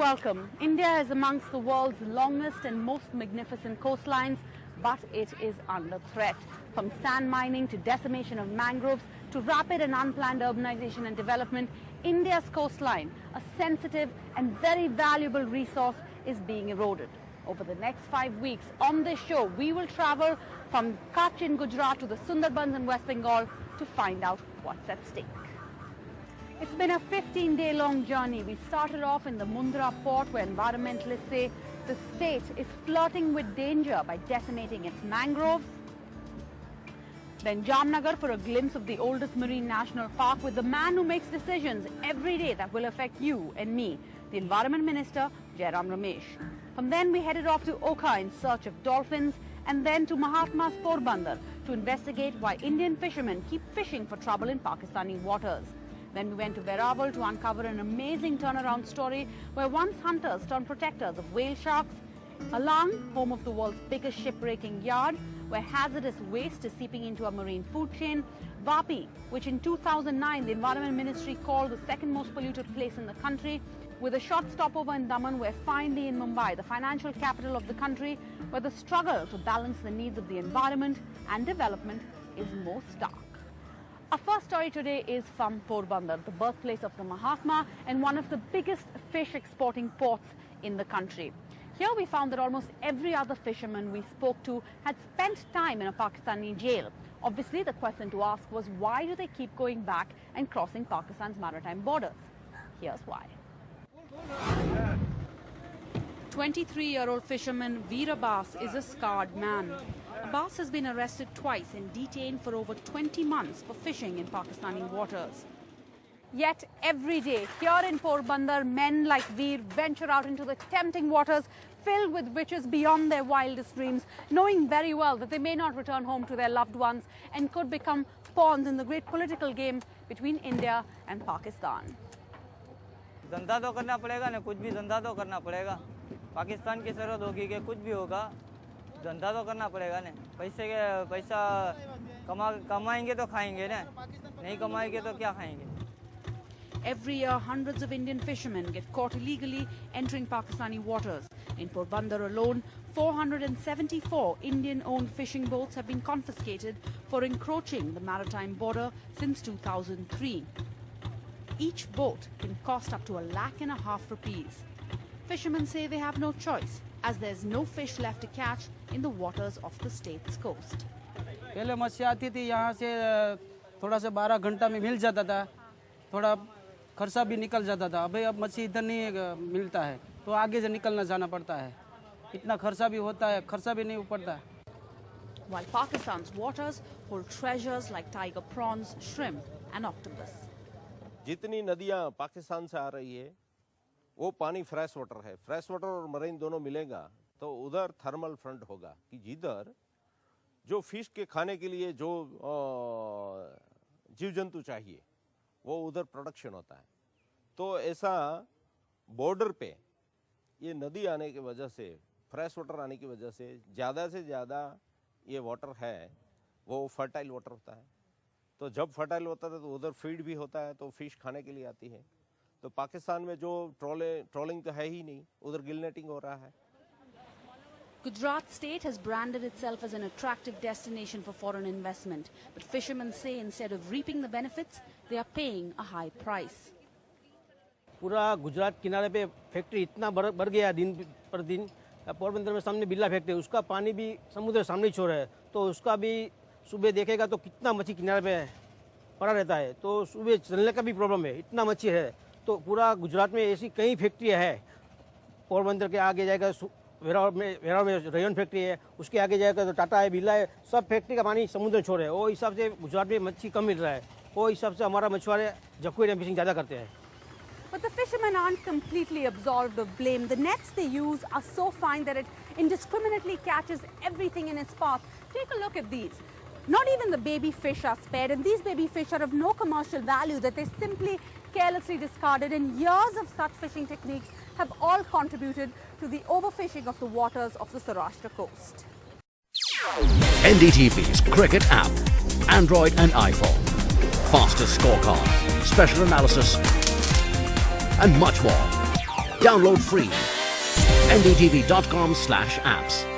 welcome. India is amongst the world's longest and most magnificent coastlines, but it is under threat. From sand mining to decimation of mangroves to rapid and unplanned urbanization and development, India's coastline, a sensitive and very valuable resource, is being eroded. Over the next 5 weeks on this show, we will travel from Kutch in Gujarat to the Sunderbans in West Bengal to find out what's at stake. It's been a 15-day-long journey. We started off in the Mundra port, where environmentalists say the state is flirting with danger by decimating its mangroves. Then Jamnagar for a glimpse of the oldest marine national park with the man who makes decisions every day that will affect you and me, the Environment Minister, Jairam Ramesh. From then we headed off to Oka in search of dolphins, and then to Mahatma's Porbandar to investigate why Indian fishermen keep fishing for trouble in Pakistani waters. Then we went to Verawal to uncover an amazing turnaround story where once hunters turned protectors of whale sharks. Alang, home of the world's biggest shipbreaking yard, where hazardous waste is seeping into our marine food chain. Vapi, which in 2009 the Environment Ministry called the second most polluted place in the country, with a short stopover in Daman, where finally in Mumbai, the financial capital of the country, where the struggle to balance the needs of the environment and development is more stark. Our first story today is from Porbandar, the birthplace of the Mahatma and one of the biggest fish exporting ports in the country. Here we found that almost every other fisherman we spoke to had spent time in a Pakistani jail. Obviously, the question to ask was, why do they keep going back and crossing Pakistan's maritime borders? Here's why. 23-year-old fisherman Veer Abbas is a scarred man. Abbas has been arrested twice and detained for over 20 months for fishing in Pakistani waters. Yet every day here in Porbandar, men like Veer venture out into the tempting waters filled with riches beyond their wildest dreams, knowing very well that they may not return home to their loved ones and could become pawns in the great political game between India and Pakistan. धंधा तो करना पड़ेगा ना, कुछ भी धंधा तो करना पड़ेगा. पाकिस्तान की सरहद होगी कि कुछ भी होगा, धंधा तो करना पड़ेगा ना. पैसा कमाएंगे तो खाएंगे ना, नहीं कमाएंगे तो क्या खाएंगे. Every year, hundreds of Indian fishermen get caught illegally entering Pakistani waters. In Porbandar alone, 474 Indian-owned fishing boats have been confiscated for encroaching the maritime border since 2003. Each boat can cost up to ₹1.5 lakh rupees. Fishermen say they have no choice, as there's no fish left to catch in the waters of the state's coast. पहले मछली आती थी, यहाँ से थोड़ा सा 12 घंटा में मिल जाता था, थोड़ा खर्चा भी निकल जाता था. अभी अब मछली इधर नहीं मिलता है, तो आगे से निकलना जाना पड़ता है. इतना खर्चा भी होता है, खर्चा भी नहीं ऊपरता. While Pakistan's waters hold treasures like tiger prawns, shrimp and octopus. जितनी नदियाँ पाकिस्तान से आ रही है, वो पानी फ्रेश वाटर है. फ्रेश वाटर और मरीन दोनों मिलेगा तो उधर थर्मल फ्रंट होगा कि जिधर जो फिश के खाने के लिए जो जीव जंतु चाहिए वो उधर प्रोडक्शन होता है. तो ऐसा बॉर्डर पे ये नदी आने की वजह से, फ्रेश वाटर आने की वजह से ज़्यादा ये वाटर है वो फर्टाइल वाटर होता है. तो जब फर्टाइल होता है तो उधर फीड भी होता है, तो फिश खाने के लिए आती है. तो पाकिस्तान में जो ट्रोलिंग तो है ही नहीं, उधर गिलनेटिंग हो रहा है. Gujarat state has branded itself as an attractive destination for foreign investment, but fishermen say instead of reaping the benefits, they are paying a high price. पूरा गुजरात किनारे पे फैक्ट्री इतना बढ़ गया दिन पर दिन. पोरबंदर में सामने बिरला फैक्ट्री, उसका पानी भी समुद्र सामने छोड़ है, तो उसका भी सुबह देखेगा तो कितना मच्छी किनारे पे पड़ा रहता है. तो सुबह चलने का भी प्रॉब्लम है, इतना मच्छी है. तो पूरा गुजरात में ऐसी कई फैक्ट्रियाँ है. पोरबंदर के आगे जाएगा वेरावल में रेयन फैक्ट्री है, उसके आगे जाएगा तो टाटा है, बिरला है, सब फैक्ट्री का पानी समुद्र छोड़ है. वो हिसाब से गुजरात में मच्छी कम मिल रहा है. वो हिसाब से हमारा मछुआरे जक्वेरियम फिशिंग ज़्यादा करते हैं. But the fishermen aren't completely absolved of blame. The nets they use are so fine that it indiscriminately catches everything in its path. Take a look at these. Not even the baby fish are spared, and these baby fish are of no commercial value that they simply carelessly discarded, and years of such fishing techniques have all contributed to the overfishing of the waters of the Saurashtra coast. NDTV's cricket app, Android and iPhone, fastest scorecard, special analysis and much more. Download free. ndtv.com/apps.